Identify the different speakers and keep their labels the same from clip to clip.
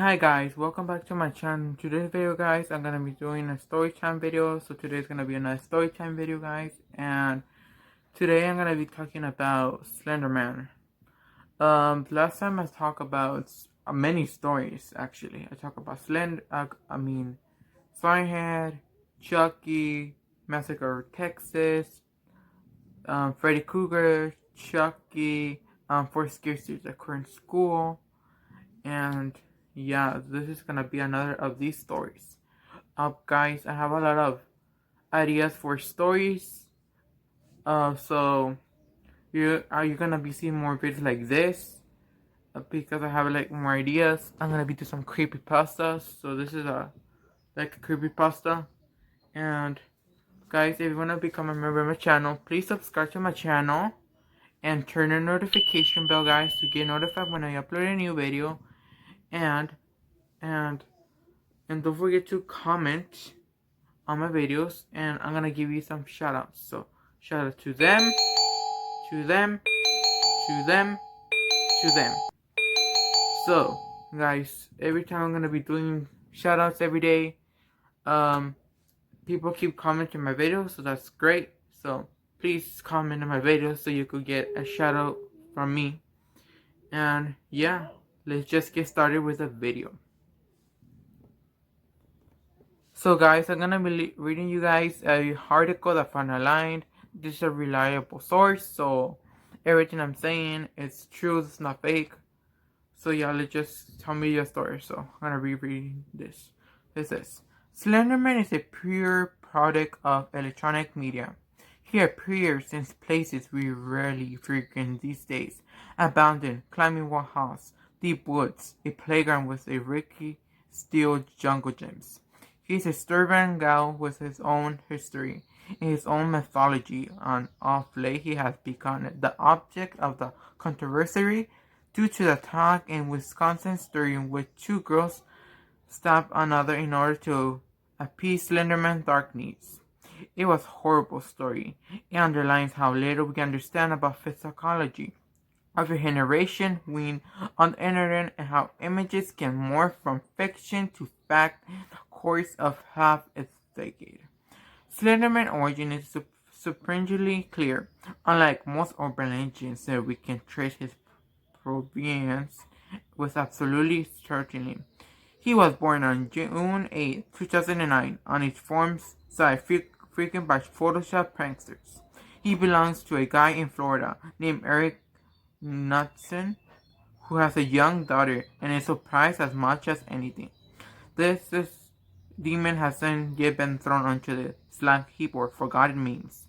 Speaker 1: Hi guys, welcome back to my channel. Today's video guys, I'm gonna be doing a story time video. So today's gonna be another story time video guys, and today I'm gonna be talking about Slenderman. Last time I talked about many stories actually. I talked about Firehead, Chucky, Massacre of Texas, Freddy Krueger, Chucky, Four Scare Series at Current School, and yeah, this is gonna be another of these stories. Guys, I have a lot of ideas for stories. So you gonna be seeing more videos like this because I have like more ideas. I'm gonna be doing some creepypastas. So this is a creepypasta. And guys, if you wanna become a member of my channel, please subscribe to my channel and turn the notification bell, guys, to get notified when I upload a new video. And and And don't forget to comment on my videos, and I'm gonna give you some shoutouts. So shout out to them, to them, to them, to them. So guys, every time I'm gonna be doing shoutouts every day. People keep commenting my videos, so that's great. So please comment on my videos so you could get a shout out from me. And yeah, let's just get started with the video. So guys, I'm gonna be reading you guys a article that I found online. This is a reliable source, so everything I'm saying is true, it's not fake. So yeah, let's just tell me your story. So I'm gonna be reading this. This says, Slenderman is a pure product of electronic media. He appears in places we rarely frequent these days. Abandoned, climbing wall house, deep woods, a playground with a rickety steel jungle gyms. He's a stubborn gal with his own history and his own mythology, and of late he has become the object of the controversy due to the attack in Wisconsin during which two girls stabbed another in order to appease Slenderman's dark needs. It was a horrible story. It underlines how little we understand about psychology of a generation when on the internet and how images can morph from fiction to fact in the course of half a decade. Slenderman's origin is surprisingly clear. Unlike most urban legends that we can trace his provenience with absolute certainty. He was born on June 8, 2009 on his forum's site frequented by Photoshop pranksters. He belongs to a guy in Florida named Eric Knudsen, who has a young daughter and is surprised as much as anything. This demon hasn't yet been thrown onto the slime heap or forgotten memes.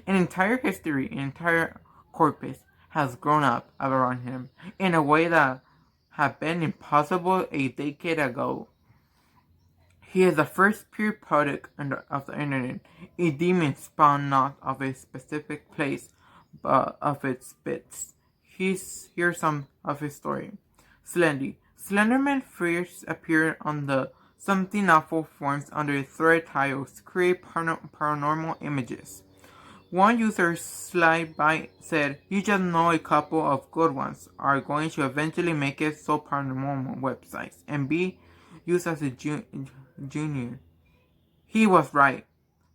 Speaker 1: An entire history, an entire corpus has grown up around him in a way that had been impossible a decade ago. He is the first pure product of the internet, a demon spawned not of a specific place, but of its bits. Here's some of his story. Slenderman first appeared on the Something Awful forums under a thread title Create Paranormal Images. One user, Sly said, "You just know a couple of good ones are going to eventually make it so paranormal websites and be used as a junior." He was right.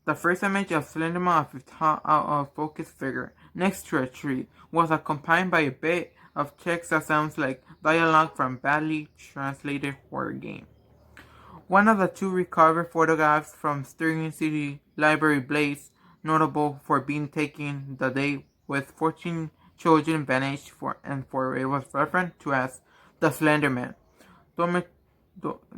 Speaker 1: The first image of Slenderman out of focus figure next to a tree was accompanied by a bit of text that sounds like dialogue from badly translated horror game. One of the two recovered photographs from Sterling City Library Blaze, notable for being taken the day with 14 children vanished for it was referred to as the Slenderman.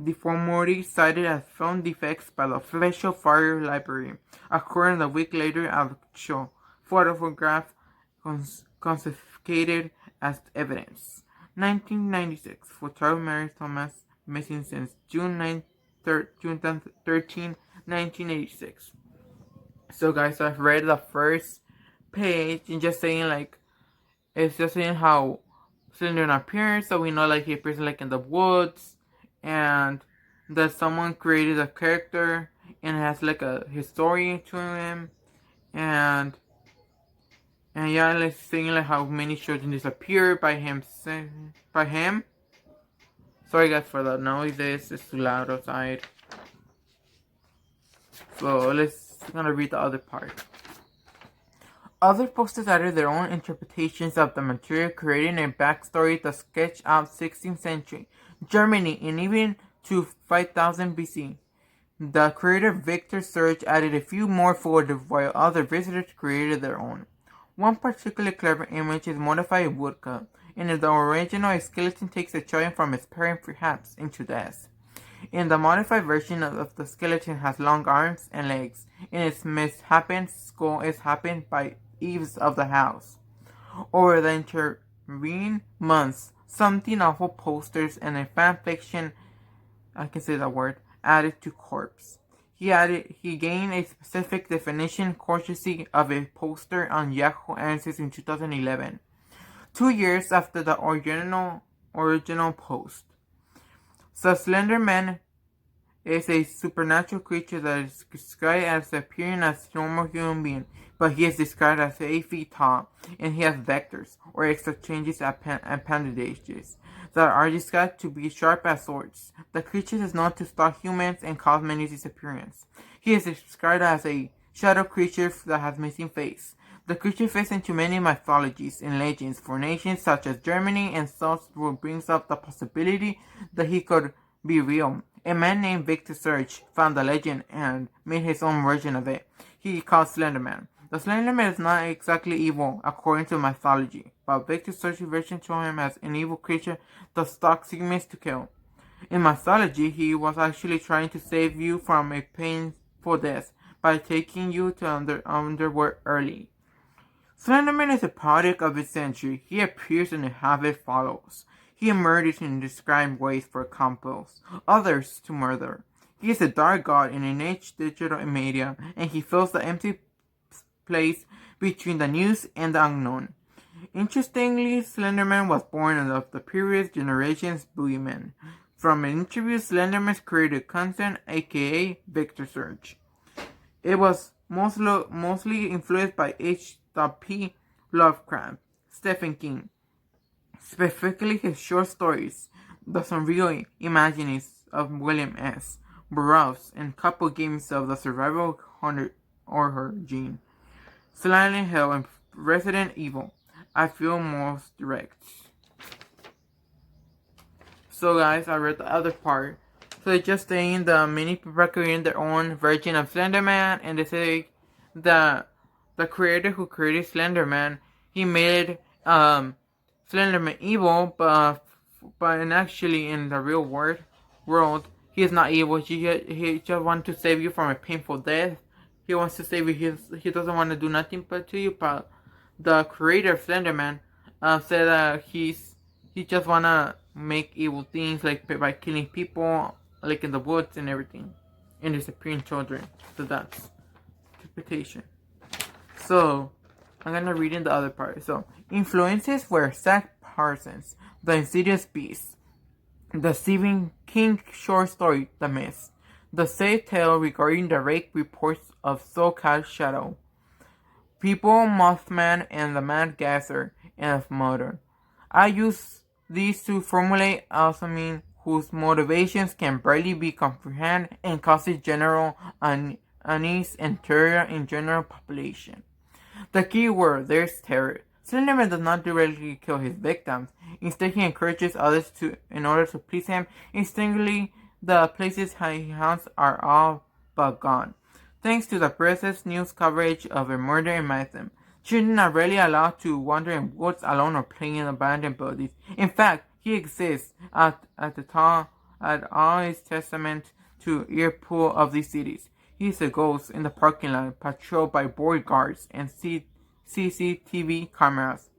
Speaker 1: Deformity cited as film defects by the official Fire Library, occurring a week later at the show. Photograph confiscated as evidence. 1996. Photographer Mary Thomas missing since June 13, 1986. So guys, I've read the first page and just saying like, it's just saying how Slenderman appears, so we know like he appears like in the woods, and that someone created a character and has like a history to him, and yeah, like saying like how many children disappeared by him. Sorry guys for the noises, it's too loud outside. So let's gonna read the other part. Other posters added their own interpretations of the material, creating a backstory that sketched out 16th century Germany and even to 5000 BC. The creator Victor Surge added a few more photos while other visitors created their own. One particularly clever image is modified woodcut. In the original, a skeleton takes a child from its parent perhaps into death. In the modified version of the skeleton has long arms and legs. In its misshapen skull is happened by eaves of the house. Over the intervening months, something awful posters and a fanfiction, I can say that word, added to corpse. He gained a specific definition courtesy of a poster on Yahoo Answers in 2011, 2 years after the original post. So Slenderman is a supernatural creature that is described as appearing as a normal human being, but he is described as 8 feet tall, and he has vectors, or extra changes appendages, that are described to be sharp as swords. The creature is known to stalk humans and cause many disappearances. He is described as a shadow creature that has missing face. The creature fits into many mythologies and legends for nations such as Germany, and thus brings up the possibility that he could be real. A man named Victor Surge found the legend and made his own version of it. He called Slenderman. The Slenderman is not exactly evil according to mythology, but Victor Surge's version showed him as an evil creature that stalks humans to kill. In mythology, he was actually trying to save you from a painful death by taking you to underworld early. Slenderman is a product of his century. He appears in a habit follows. He emerges in described ways for compels others to murder. He is a dark god in an age digital media, and he fills the empty place between the news and the unknown. Interestingly, Slenderman was born of the previous generation's boogeyman. From an interview, Slenderman's created content, aka Victor Surge. It was mostly influenced by H.P. Lovecraft, Stephen King, specifically his short stories, The Surreal Imaginings of William S. Burroughs, and couple games of the survival horror genre, Silent Hill and Resident Evil. I feel most direct. So guys, I read the other part. So they're just saying the many people are creating their own version of Slenderman, and they say the creator who created Slenderman, he made Slenderman evil, but actually in the real world, he is not evil. He just wants to save you from a painful death. He wants to save you. He doesn't want to do nothing but to you. But the creator of Slenderman said that he just wanna make evil things, like by killing people, like in the woods and everything, and disappearing children. So that's interpretation. So I'm gonna read in the other part. So influences were Zach Parsons, The Insidious Beast, the Stephen King short story The Mist, the sad tale regarding the rape reports of so-called Shadow, People, Mothman, and the Mad Gasser, and of Murder. I use these to formulate Alchemy, whose motivations can barely be comprehended and causes general unease and terror in general population. The key word there is terror. Slenderman does not directly kill his victims. Instead, he encourages others to, in order to please him. Instinctively, the places he haunts are all but gone. Thanks to the press's news coverage of a murder in Mason, children are rarely allowed to wander in woods alone or play in abandoned buildings. In fact, he exists at all his testament to earpool of these cities. He is a ghost in the parking lot, patrolled by board guards and CCTV cameras.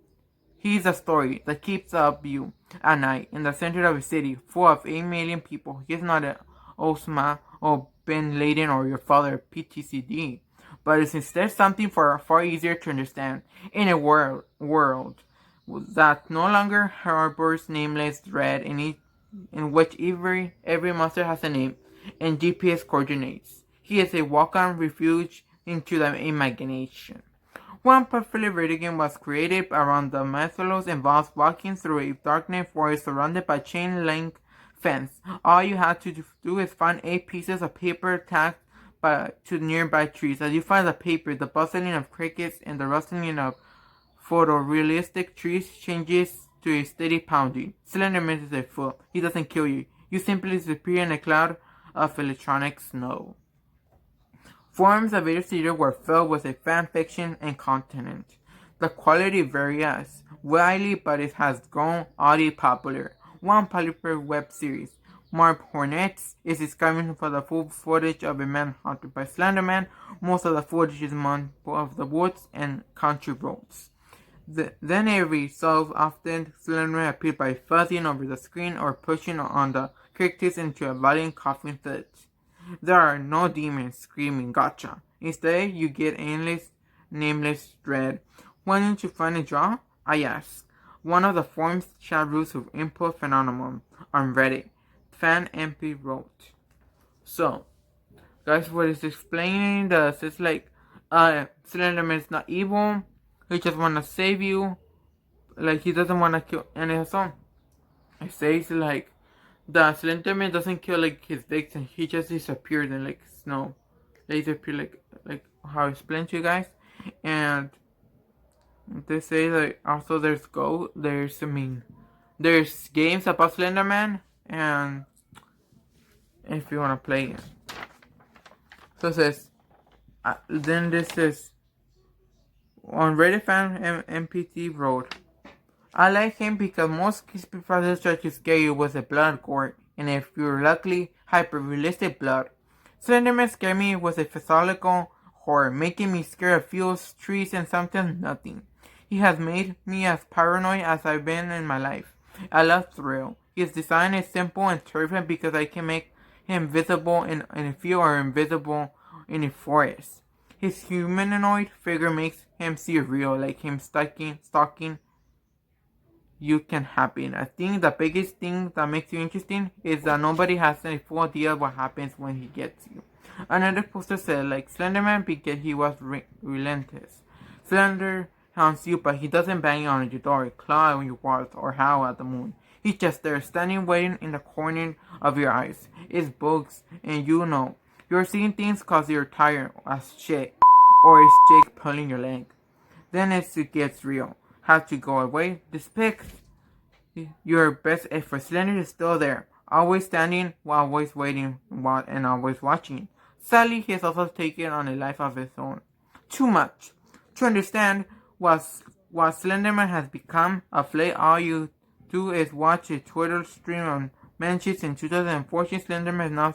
Speaker 1: He is a story that keeps up you at night in the center of a city full of 8 million people. He is not an Osama or Bin Laden or your father PTCD, but is instead something far easier to understand in a world that no longer harbors nameless dread, in which every monster has a name and GPS coordinates. He is a walk-on refuge into the imagination. One popular video game was created around the mythos involves walking through a darknet forest surrounded by chain-link fence. All you have to do is find 8 pieces of paper tacked to nearby trees. As you find the paper, the bustling of crickets and the rustling of photorealistic trees changes to a steady pounding. Slenderman is a fool. He doesn't kill you. You simply disappear in a cloud of electronic snow. Forums of Video Theater were filled with a fanfiction and content. The quality varies widely, but it has grown oddly popular. One popular web series, Mark Hornets, is describing for the full footage of a man haunted by Slenderman. Most of the footage is among of the woods and country roads. Then every so often, Slenderman appeared by fuzzing over the screen or pushing on the characters into a violent coughing fit. There are no demons screaming gotcha. Instead, you get endless, nameless dread. Wanting to find a draw? I ask. One of the forum's chat rooms of input phenomenon on Reddit. Fan MP wrote. So, guys, what is explaining this? It's like, Slenderman is not evil. He just wanna save you. Like, he doesn't wanna kill any son. It says, like, the Slenderman doesn't kill, like, his victims. He just disappeared in, like, snow. They disappear, like how I explained to you guys. And they say that also there's there's games about Slenderman, and if you wanna play it. So it says, then this is on Reddit fan MPT wrote, I like him because most creepy process try to scare you with a blood gore, and if you're lucky, hyper-realistic blood. Slenderman scared me with a physiological horror, making me scared of fields, trees, and sometimes nothing. He has made me as paranoid as I've been in my life. I love thrill. His design is simple and terrifying because I can make him visible in a field or invisible in a forest. His humanoid figure makes him seem real, like him stalking you can happen. I think the biggest thing that makes you interesting is that nobody has any full idea of what happens when he gets you. Another poster said, like Slenderman because he was relentless. Slender haunts you, but he doesn't bang on your door, claw on your walls, or howl at the moon. He's just there, standing waiting in the corner of your eyes. It's bugs, and you know. You're seeing things cause you're tired as shit, or it's Jake pulling your leg. Then it gets real. Have to go away. Depict your best effort. Slender is still there, always standing, always waiting, and always watching. Sadly, he has also taken on a life of his own. Too much. To understand what Slenderman has become of late, all you do is watch a Twitter stream on mentions in 2014. Slenderman is now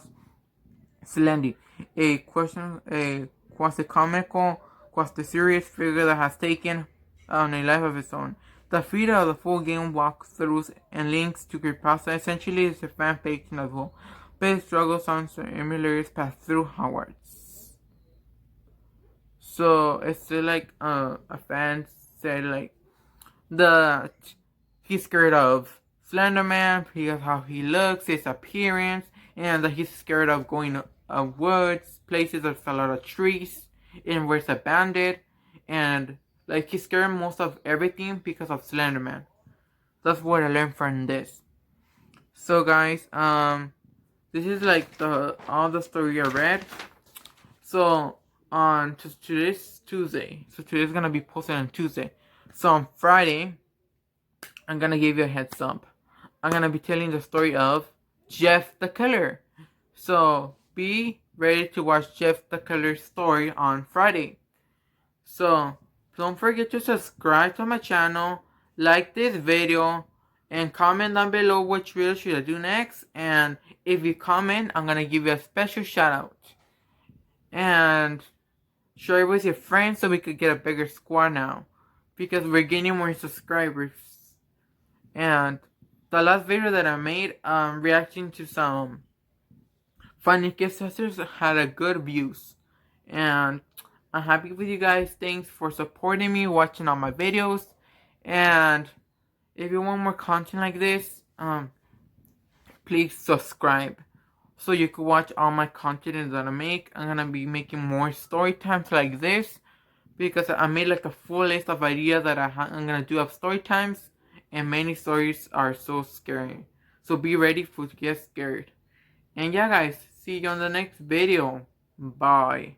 Speaker 1: Slendy, a quasi-comical, quasi-serious figure that has taken on a life of its own. The feed of the full game walkthroughs and links to creepypasta essentially is a fanfiction as well. Base struggles on emulators pass through Hogwarts. So it's like a fan said like he's scared of Slenderman because how he looks, his appearance, and that he's scared of going woods, places there's a lot of trees, and where it's abandoned, and like he's scared most of everything because of Slenderman. That's what I learned from this. So guys, this is like all the story I read. So on today's Tuesday. So today's gonna be posted on Tuesday. So on Friday, I'm gonna give you a heads up. I'm gonna be telling the story of Jeff the Killer. So be ready to watch Jeff the Killer's story on Friday. So don't forget to subscribe to my channel, like this video, and comment down below which video should I do next. And if you comment, I'm gonna give you a special shout out. And share it with your friends so we could get a bigger squad now, because we're getting more subscribers. And the last video that I made, reacting to some funny gift sisters, had a good views. And I'm happy with you guys. Thanks for supporting me, watching all my videos. And if you want more content like this, please subscribe so you can watch all my content that I make. I'm gonna be making more story times like this because I made like a full list of ideas that I'm gonna do of story times, and many stories are so scary. So be ready to get scared. And yeah guys, see you on the next video. Bye.